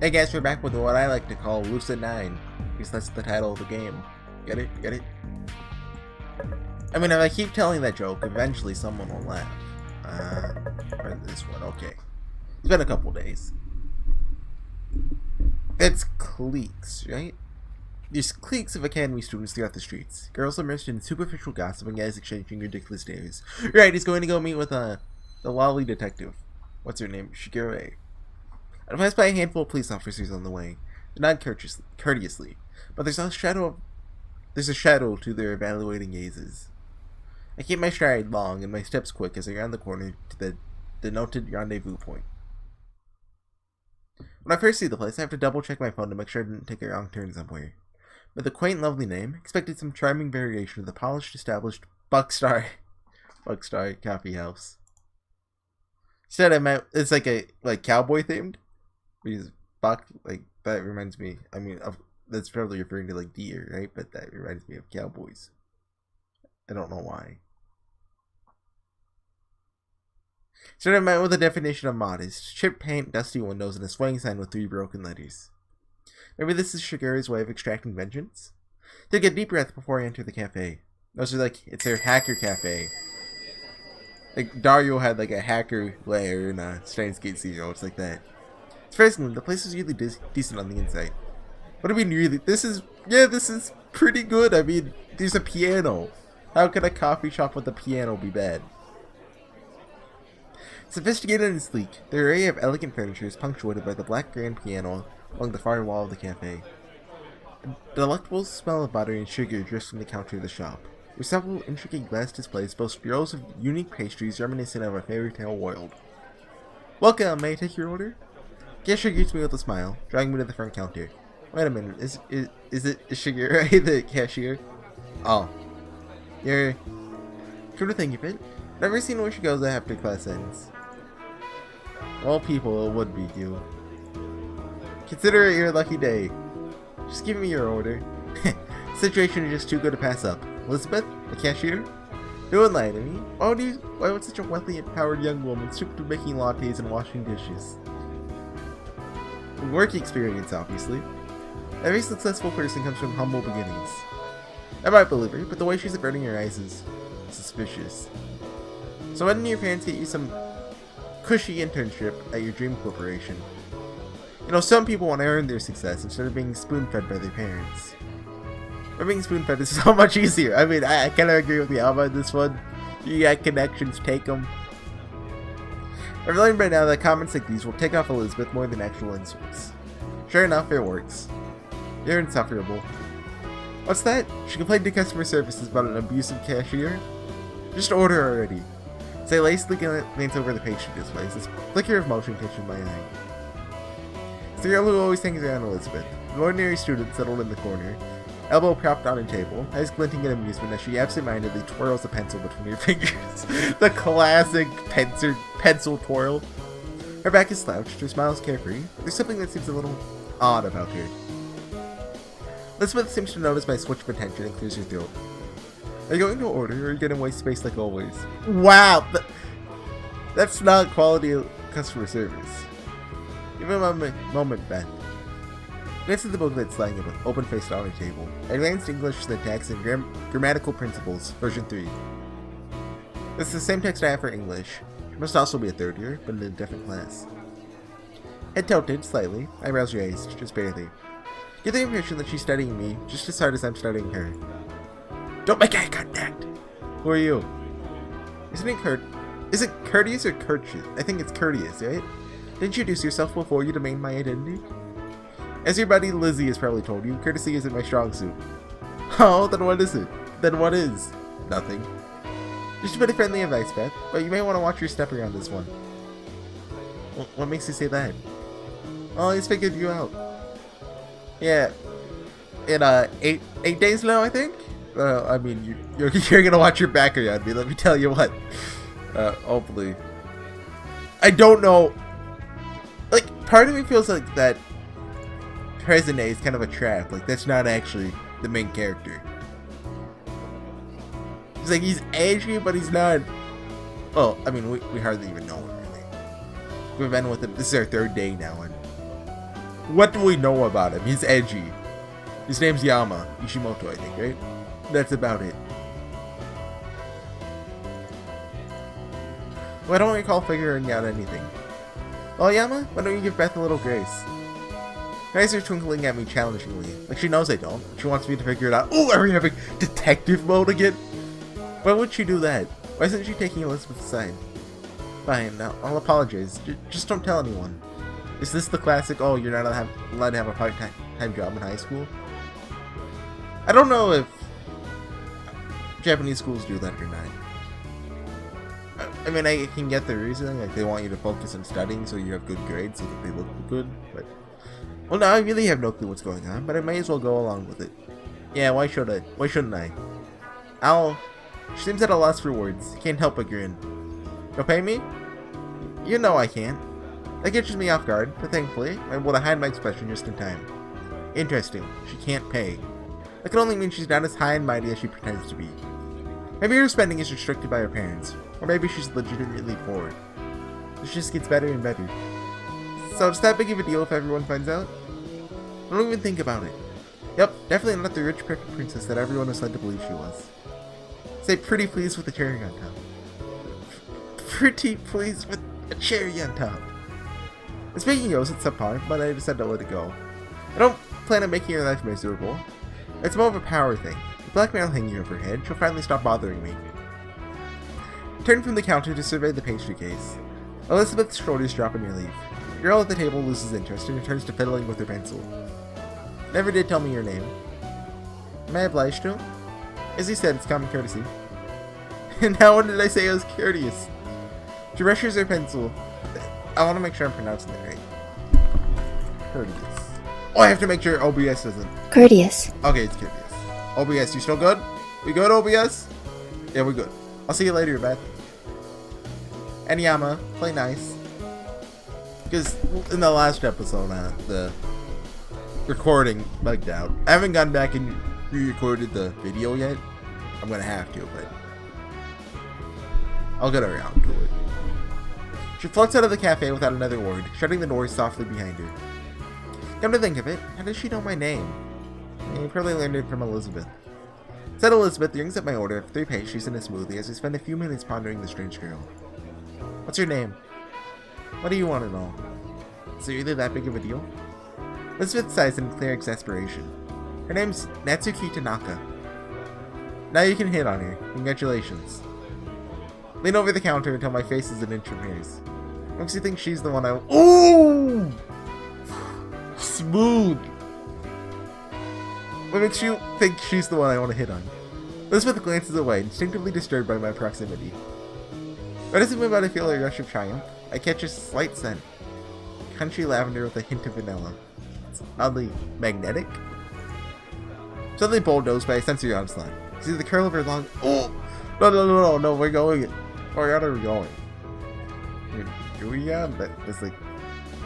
Hey guys, we're back with what I like to call Lucid9, because that's the title of the game. Get it? Get it? I mean, if I keep telling that joke, eventually someone will laugh. Or this one, okay. It's been a couple days. It's cliques, right? There's cliques of academy students throughout the streets. Girls immersed in superficial gossip and guys exchanging ridiculous dares. Right, he's going to go meet with the lolly detective. What's her name? Shigure. I pass by a handful of police officers on the way. They're not courteously, but there's a shadow to their evaluating gazes. I keep my stride long and my steps quick as I round the corner to the denoted rendezvous point. When I first see the place, I have to double check my phone to make sure I didn't take a wrong turn somewhere. With a quaint, lovely name, expected some charming variation of the polished, established Buckstar coffee house. Instead, I meant it's like cowboy themed. Because buck, like, that reminds me, I mean, that's probably referring to like deer, right? But that reminds me of cowboys. I don't know why. Instead, I meant with a definition of modest: chipped paint, dusty windows, and a swaying sign with 3 broken letters. Maybe this is Shigure's way of extracting vengeance? Take a deep breath before I enter the cafe. Those are like, it's their hacker cafe. Like, Dario had like a hacker lair in Steins Gate Zero. It's like that. It's fascinating. The place is really decent on the inside. What do you mean really? This is pretty good. I mean, there's a piano. How can a coffee shop with a piano be bad? Sophisticated and sleek, the array of elegant furniture is punctuated by the black grand piano along the far wall of the cafe. A delectable smell of butter and sugar drifts from the counter of the shop, where several intricate glass displays boast rows of unique pastries reminiscent of a fairy tale world. Welcome, may I take your order? Cashier greets me with a smile, drawing me to the front counter. Wait a minute, is it Shigure, the cashier? Oh. You're... Come to think of it, never seen where she goes after class ends. All people, it would be you. Consider it your lucky day. Just give me your order. Situation is just too good to pass up. Elizabeth, the cashier? Don't lie to me. Why would such a wealthy and powered young woman stoop to making lattes and washing dishes? Work experience, obviously. Every successful person comes from humble beginnings. I might believe her, but the way she's averting her eyes is suspicious. So why didn't your parents get you some cushy internship at your dream corporation? You know, some people want to earn their success instead of being spoon-fed by their parents. But being spoon-fed is so much easier. I mean, I kind of agree with Yama on this one. You got connections, take them. I've learned by now that comments like these will take off Elizabeth more than actual insults. Sure enough, it works. You're insufferable. What's that? She complained to customer services about an abusive cashier? Just order already. As I lazily glance over the pastry displays, this flicker of motion catches my eye. It's the girl who always hangs around Elizabeth, an ordinary student settled in the corner, elbow propped on a table, eyes glinting in amusement as she absentmindedly twirls a pencil between her fingers. The classic pencil twirl. Her back is slouched, her smile is carefree, but there's something that seems a little odd about her. Elizabeth seems to notice my switch of attention and clears her throat. Are you going to order, or are you going to waste space like always? Wow! That's not quality customer service. Give me a moment, Beth. Glance at the book that's lying open-faced on her table. Advanced English Syntax and Grammatical Principles, version 3. It's the same text I have for English. She must also be a 3rd year, but in a different class. Head tilted, slightly, eyebrows raised, just barely. Get the impression that she's studying me just as hard as I'm studying her. Don't make eye contact! Who are you? Is it courteous or courteous? I think it's courteous, right? Introduce yourself before you demand my identity? As your buddy Lizzie has probably told you, courtesy isn't my strong suit. Oh, then what is it? Then what is? Nothing. Just a bit of friendly advice, Beth, but you may want to watch your step around this one. What makes you say that? Oh, he's figured you out. Yeah. In 8 days now, I think? I mean, you're gonna watch your back around me, let me tell you what. Hopefully. I don't know. Like, part of me feels like that present day is kind of a trap. Like, that's not actually the main character. He's like, he's edgy, but he's not. Well, I mean, we hardly even know him, really. We've been with him. This is our 3rd day now, and What do we know about him? He's edgy. His name's Yama. Ishimoto, I think, right? That's about it. Well, I don't recall figuring out anything. Well, Yama, why don't you give Beth a little grace? Her eyes are twinkling at me challengingly. Like she knows I don't. She wants me to figure it out. Oh, are we having detective mode again? Why would she do that? Why isn't she taking Elizabeth's side? Fine, now I'll apologize. Just don't tell anyone. Is this the classic, oh, you're not allowed to have a part-time job in high school? I don't know if Japanese schools do that or not. I mean, I can get the reasoning, like they want you to focus on studying so you have good grades so that they look good, but... Well, no, I really have no clue what's going on, but I may as well go along with it. Yeah, why shouldn't I? She seems at a loss for words. Can't help but grin. You'll pay me? You know I can't. That catches me off guard, but thankfully, I'm able to hide my expression just in time. Interesting. She can't pay. That can only mean she's not as high and mighty as she pretends to be. Maybe her spending is restricted by her parents, or maybe she's legitimately poor. This just gets better and better. So it's that big of a deal if everyone finds out? Don't even think about it. Yep, definitely not the rich perfect princess that everyone was led to believe she was. Say pretty please with a cherry on top. Pretty please with a cherry on top. The speaking goes, it's subpar, but I decided to let it go. I don't plan on making her life miserable. It's more of a power thing. With blackmail hanging over her head, she'll finally stop bothering me. I turned from the counter to survey the pastry case. Elizabeth's shoulders drop in relief. The girl at the table loses interest and returns to fiddling with her pencil. Never did tell me your name. Am I obliged to? As he said, it's common courtesy. And now when did I say I was courteous? She brushes her pencil. I want to make sure I'm pronouncing that right. Courteous. Oh, I have to make sure OBS doesn't. Courteous. Okay, it's courteous. OBS, you still good? We good, OBS? Yeah, we're good. I'll see you later, Beth. And Yama, play nice. Because in the last episode, the recording bugged out. I haven't gone back and re-recorded the video yet. I'm gonna have to, but I'll get around to it. She floats out of the cafe without another word, shutting the doors softly behind her. Come to think of it, how does she know my name? You probably learned it from Elizabeth. Said Elizabeth rings up my order of 3 pastries and a smoothie as we spend a few minutes pondering the strange girl. What's your name? What do you want to know? Is it really that big of a deal? Elizabeth sighs in clear exasperation. Her name's Natsuki Tanaka. Now you can hit on her. Congratulations. Lean over the counter until my face is an inch from hers. Makes you think she's the one I... Ooh! Smooth! What makes you think she's the one I want to hit on? Elizabeth glances away, instinctively disturbed by my proximity. Right as I'm about to feel a rush of triumph, I catch a slight scent. Country lavender with a hint of vanilla. It's oddly magnetic. Suddenly bulldozed by a sensory onslaught. See the curl of her long... Oh! No, we're going... Where are we going? Yeah, but it's like...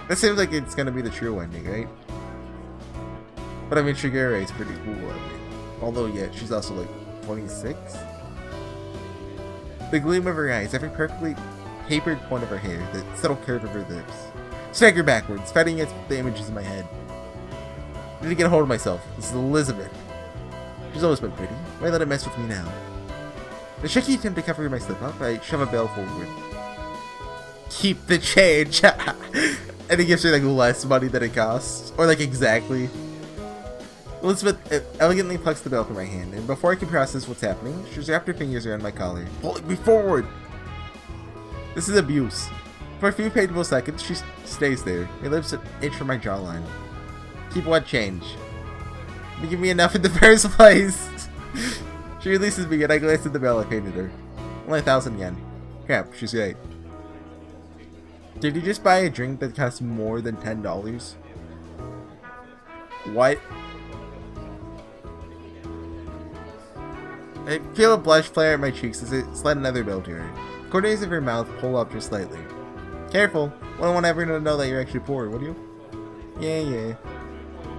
That seems like it's gonna be the true ending, right? But I mean, Shigure is pretty cool, I mean. Although, yeah, she's also like 26? The gleam of her eyes, every perfectly tapered point of her hair, the subtle curve of her lips. Stagger backwards, fighting against the images in my head. I need to get a hold of myself. This is Elizabeth. She's always been pretty. Why let it mess with me now? The shaky attempt to cover my slip-up, I shove a bell forward. Keep the change! And it gives her like less money than it costs. Or like exactly. Elizabeth elegantly plucks the bell from my hand, and before I can process what's happening, she's wrapped her fingers around my collar, pulling me forward! This is abuse. For a few painful seconds, she stays there, her lips an inch from my jawline. Keep what change? You give me enough in the first place! She releases me, and I glance at the bell I painted her. Only 1,000 yen. Crap, she's right. Did you just buy a drink that costs more than $10? What? I feel a blush flare at my cheeks as I slide another bell to her. The corners of her mouth pull up just slightly. Careful, I don't want everyone to know that you're actually poor, would you? Yeah.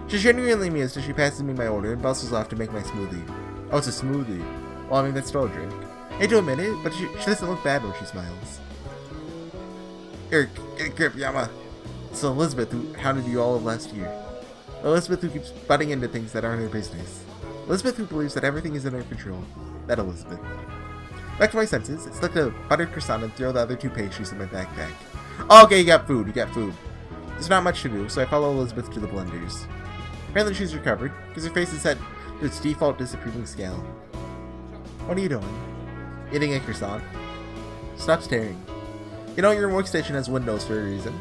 She's genuinely amused as she passes me my order and bustles off to make my smoothie. Oh, it's a smoothie. Well, I mean, that's still a drink. I hate to admit it, but she doesn't look bad when she smiles. Here, get a grip, Yama. So Elizabeth, who hounded you all of last year. Elizabeth, who keeps butting into things that aren't her business. Elizabeth, who believes that everything is in her control. That Elizabeth. Back to my senses, I select a buttered croissant and throw the other 2 pastries in my backpack. Okay, you got food. There's not much to do, so I follow Elizabeth to the blenders. Apparently she's recovered, because her face is set to its default disapproving scowl. What are you doing? Eating a croissant? Stop staring. You know your workstation has windows for a reason.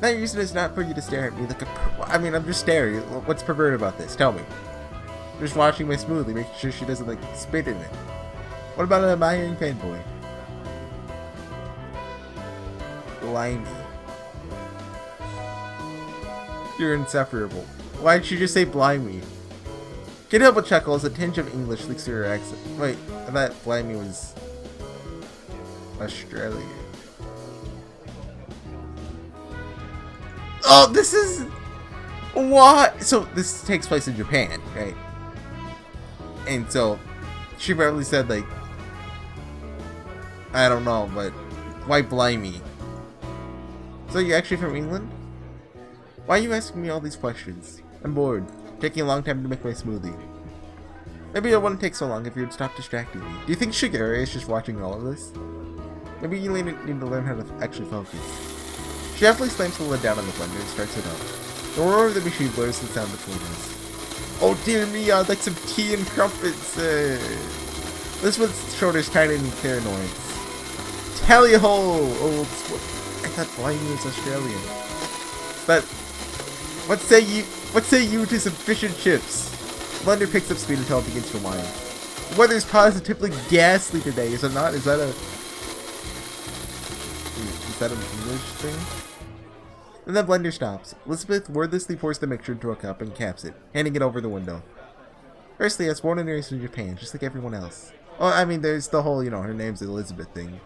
That reason is not for you to stare at me like I'm just staring. What's perverted about this? Tell me. I'm just watching my smoothie, making sure she doesn't, spit in it. What about an admiring fanboy? Blimey. You're insufferable. Why'd she just say blimey? Can't help but chuckle as a tinge of English leaks through her accent. Wait, I thought blimey was Australian. Oh, this is... What? So, this takes place in Japan, right? And so, she probably said, I don't know, but why blimey? So, you're actually from England? Why are you asking me all these questions? I'm bored. Taking a long time to make my smoothie. Maybe it wouldn't take so long if you'd stop distracting me. Do you think Shigure is just watching all of this? Maybe you need to learn how to actually focus. She definitely slams the lid down on the blender and starts it up. The roar of the machine blurs the sound between us. Oh dear me, I'd like some tea and crumpets. Elizabeth's shoulders tighten in paranoid. Tally ho! Oh, I thought blimey was Australian. But what say you to some fish and chips? The blender picks up speed until it begins to whine. The weather's positively ghastly today, is it not? Is that an English thing? Then the blender stops. Elizabeth wordlessly pours the mixture into a cup and caps it, handing it over the window. Firstly, I was born and raised in Japan, just like everyone else. Well, I mean, there's the whole, her name's Elizabeth thing.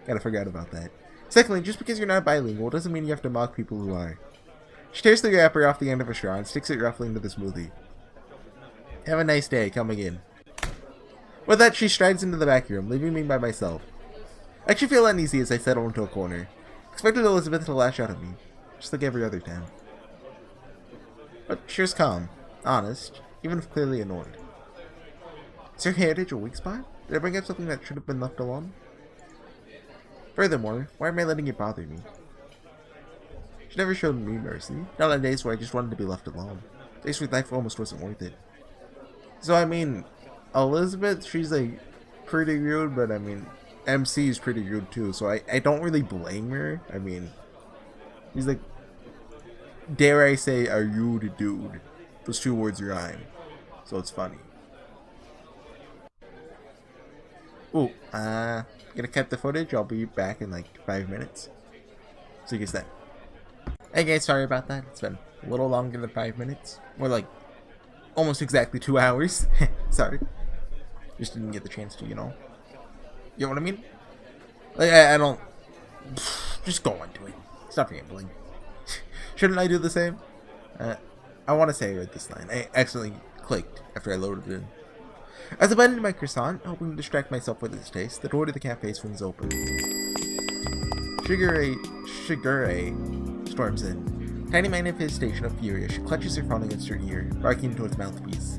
Gotta forget about that. Secondly, just because you're not bilingual doesn't mean you have to mock people who are. She tears the wrapper off the end of a straw and sticks it roughly into the smoothie. Have a nice day, coming in. With that, she strides into the back room, leaving me by myself. I actually feel uneasy as I settle into a corner. Expected Elizabeth to lash out at me, just like every other time. But she's calm, honest, even if clearly annoyed. Is her heritage a weak spot? Did I bring up something that should have been left alone? Furthermore, why am I letting it bother me? She never showed me mercy, not on days where I just wanted to be left alone. Days where life almost wasn't worth it. So I mean, Elizabeth, she's pretty rude, but I mean, MC is pretty rude too, so I don't really blame her. I mean, he's dare I say, a rude dude. Those 2 words rhyme, so it's funny. Ooh, gonna cut the footage. I'll be back in 5 minutes. See you guys then. Hey guys, sorry about that. It's been a little longer than 5 minutes. More almost exactly 2 hours. Sorry. Just didn't get the chance to, you know what I mean? I don't... Just go on to it. Stop rambling. Shouldn't I do the same? I want to say I read this line. I accidentally clicked after I loaded it in. As I bite into my croissant, hoping to distract myself with its taste, the door to the cafe swings open. Shigure storms in. Tiny manifestation of fury as she clutches her phone against her ear, barking into its mouthpiece.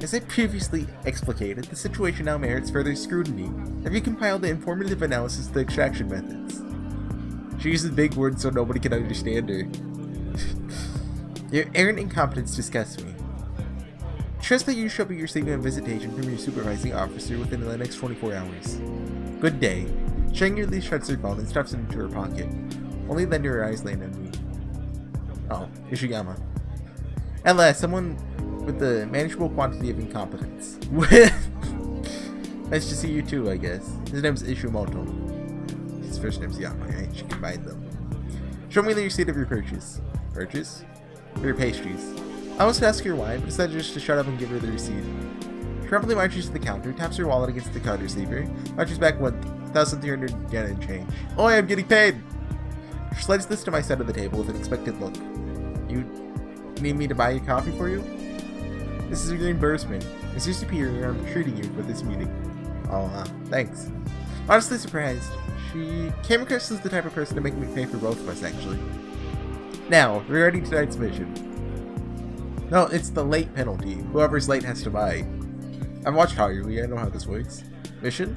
As I previously explicated, the situation now merits further scrutiny. Have you compiled the informative analysis of the extraction methods? She uses big words so nobody can understand her. Your errant incompetence disgusts me. Trust that you shall be receiving a visitation from your supervising officer within the next 24 hours. Good day. Shankly shuts her phone and stuffs it into her pocket. Only then do her eyes land on me. Oh, here's Yama. At last, someone with the manageable quantity of incompetence. Nice to see you too, I guess. His name's Ishimoto. His first name's Yama, right? She combined them. Show me the receipt of your purchase. Purchase? For your pastries. I was to ask her why, but decided just to shut up and give her the receipt. She promptly marches to the counter, taps her wallet against the card receiver, marches back 1,300 yen in change. Oh, I'm getting paid! She slides this to my side of the table with an expectant look. You need me to buy a coffee for you? This is a reimbursement. As your superior, I'm treating you for this meeting. Oh, thanks. Honestly surprised. She came across as the type of person to make me pay for both of us, actually. Now, regarding tonight's mission. No, it's the late penalty. Whoever's late has to buy. I've watched Hogwarts, I know how this works. Mission?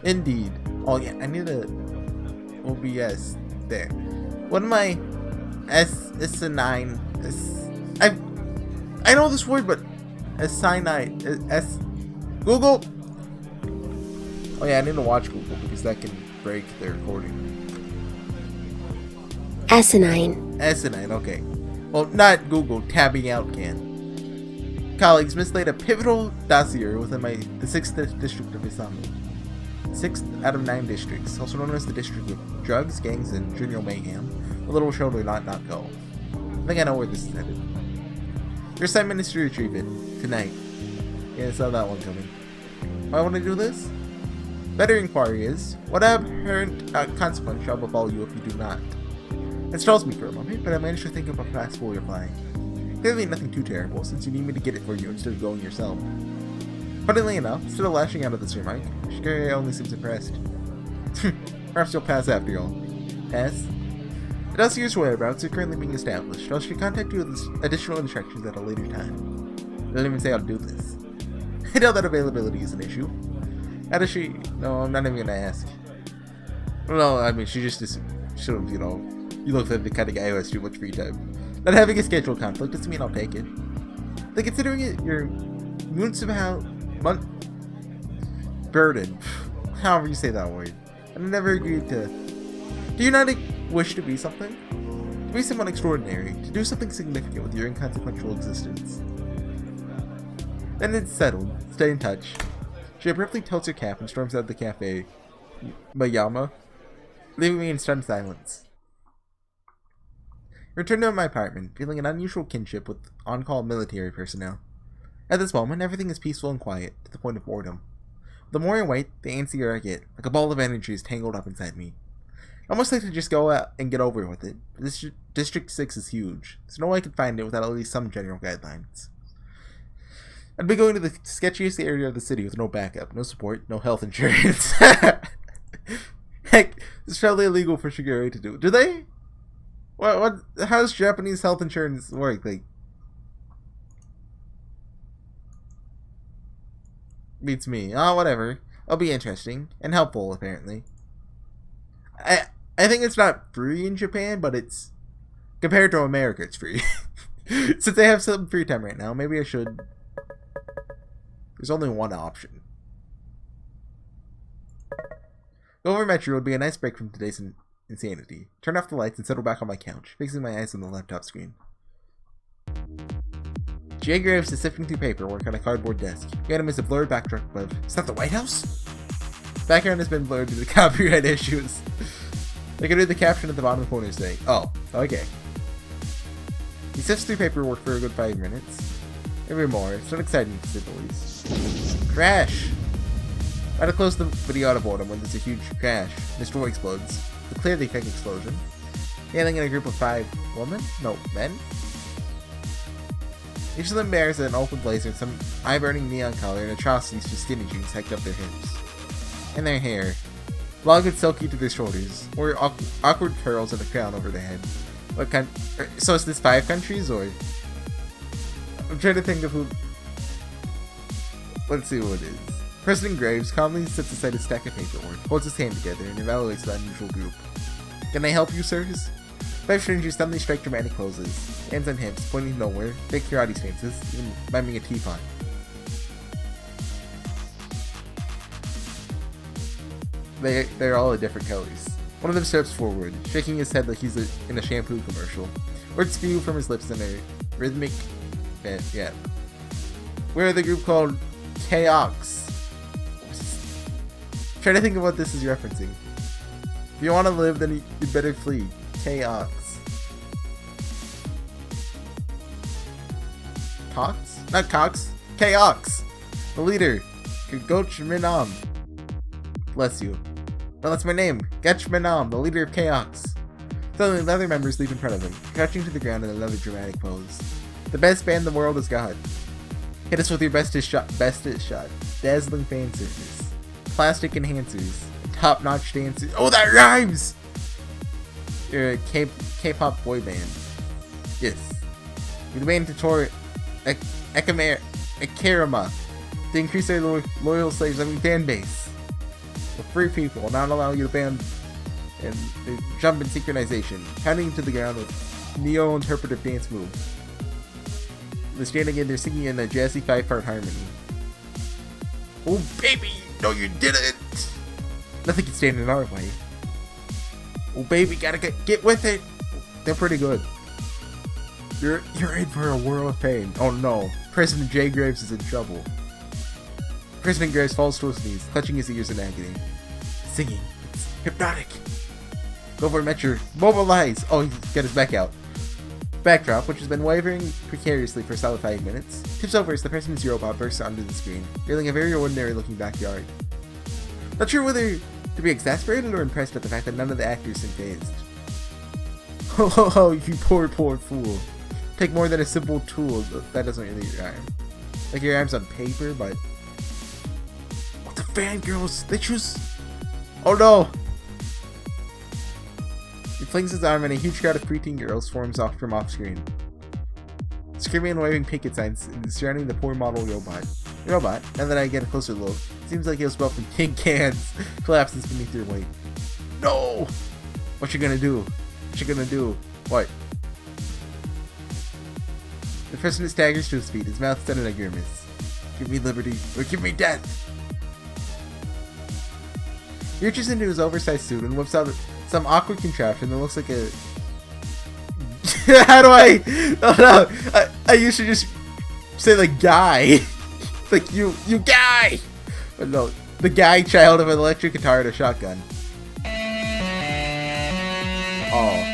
Indeed. Oh yeah, I need a OBS there. What am I? S9. I know this word, but S9. Google. Oh yeah, I need to watch Google because that can break the recording. S9, okay. Well, not Google, tabbing out can. Colleagues mislaid a pivotal dossier within the 6th district of Yama. 6th out of 9 districts, also known as the District of Drugs, Gangs, and Junior Mayhem. A little show to not go. I think I know where this is headed. Your assignment is to retrieve it. Tonight. Yeah, I saw that one coming. Why want to do this? Better inquiry is, what apparent consequence shall befall you if you do not? It stalls me for a moment, but I managed to think of a passable reply. Clearly nothing too terrible, since you need me to get it for you instead of going yourself. Funnily enough, instead of lashing out at this remark, Shigure only seems impressed. Perhaps you'll pass after all. Pass? The dossier's whereabouts are currently being established. I should contact you with additional instructions at a later time. I don't even say I'll do this. I know that availability is an issue. How does she... No, I'm not even gonna ask. Well, I mean, she just should have, you look like the kind of guy who has too much free time. Not having a schedule conflict doesn't mean I'll take it. But considering it your burden, however you say that word, and I never agreed to... Do you not wish to be something? To be someone extraordinary, to do something significant with your inconsequential existence. Then it's settled. Stay in touch. She abruptly tilts her cap and storms out of the cafe by Yama, leaving me in stunned silence. I return to my apartment, feeling an unusual kinship with on-call military personnel. At this moment, everything is peaceful and quiet, to the point of boredom. The more I wait, the antsier I get, like a ball of energy is tangled up inside me. I almost like to just go out and get over with it. This District 6 is huge. There's no way I could find it without at least some general guidelines. I'd be going to the sketchiest area of the city with no backup, no support, no health insurance. Heck, it's probably illegal for Shigure to do. Do they? What? How does Japanese health insurance work? Like, beats me. Oh, whatever. It'll be interesting and helpful, apparently. I think it's not free in Japan, but it's compared to America, it's free. Since I have some free time right now, maybe I should. There's only one option. Go over Metro would be a nice break from today's insanity. Turn off the lights and settle back on my couch, fixing my eyes on the laptop screen. J. Graves is sifting through paperwork on a cardboard desk. Behind him is a blurred backdrop of... Is that the White House? Background has been blurred due to copyright issues. I can read the caption at the bottom corner saying, "Oh, okay." He sifts through paperwork for a good 5 minutes. Maybe more. It's not exciting to say the least. Crash! I had to close the video out of boredom when there's a huge crash. This door explodes. It's a clearly fake explosion. Hailing in a group of 5 women? No, men? Each of them bears an open blazer and some eye-burning neon color and atrocities to skinny jeans hiked up their hips. And their hair. Long and silky to their shoulders, or awkward curls and a crown over their head. What kind? So is this 5 countries, or? I'm trying to think of who. Let's see who it is. President Graves calmly sets aside a stack of paperwork, holds his hand together, and evaluates the unusual group. Can I help you, sirs? 5 strangers suddenly strike dramatic poses, hands on hips, pointing nowhere, fake karate stances, even miming a teapot. They're all at different colors. One of them steps forward, shaking his head like he's in a shampoo commercial. Words spew from his lips in a rhythmic... yeah. We're the group called Chaos. Try to think of what this is referencing. If you want to live, then you better flee. Chaos. Cox? Not Cox. Chaos. The leader. Goch Minam. Bless you. Well, that's my name. Goch Minam, the leader of Chaos. Suddenly, the other members leap in front of him, crouching to the ground in another dramatic pose. The best band the world has got. Hit us with your bestest shot. Dazzling fan service. plastic enhancers, top-notch dancers. Oh, that rhymes! You're a K-pop boy band. Yes. You're the band to tour Akarama to increase their loyal slaves, fan base. For free people, not allowing you to ban and jump in synchronization, pounding into the ground with neo-interpretive dance moves. They're standing in, they're singing in a jazzy 5-part harmony. Oh baby, no you didn't! Nothing can stand in our way. Oh baby, gotta get with it! They're pretty good. You're in for a world of pain. Oh no, President J. Graves is in trouble. President Graves falls to his knees, clutching his ears in agony. Singing. It's hypnotic. Go Metro. Mobilize! Oh, he's got his back out. Backdrop, which has been wavering precariously for a solid 5 minutes, tips over as the president's robot bursts onto the screen, revealing a very ordinary looking backyard. Not sure whether to be exasperated or impressed at the fact that none of the actors seem phased. Oh, you poor fool. Take more than a simple tool. That doesn't really rhyme. Like your arms on paper, but... What the fangirls? They choose... Oh no! He flings his arm and a huge crowd of preteen girls forms off from off-screen. Screaming and waving picket signs surrounding the poor model robot. The robot, now that I get a closer look, seems like it was built from tin cans, collapses beneath your weight. No! What you gonna do? What you gonna do? What? The president staggers to his feet, his mouth set in a grimace. Give me liberty, or give me death! He reaches into his oversized suit and whips out some awkward contraption that looks like a... How do I... Oh no! I used to just say the guy. Like, you guy! But no, the guy child of an electric guitar and a shotgun. Oh.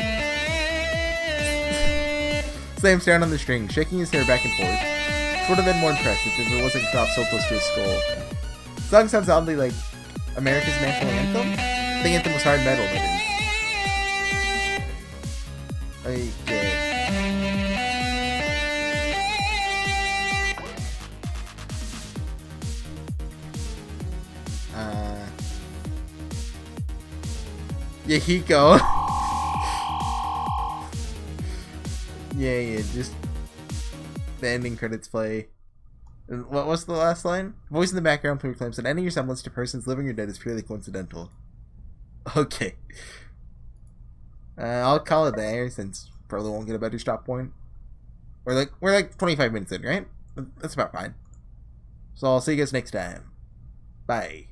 Slams down on the string, shaking his hair back and forth. It would have been more impressive if it wasn't dropped so close to his skull. The song sounds oddly like America's national anthem? The anthem was hard metal, that is. Okay. Yahiko. Yeah, just the ending credits play. What was the last line? Voice in the background proclaims that any resemblance to persons living or dead is purely coincidental. Okay. I'll call it there since probably won't get a better stop point. We're like 25 minutes in, right? That's about fine. So I'll see you guys next time. Bye.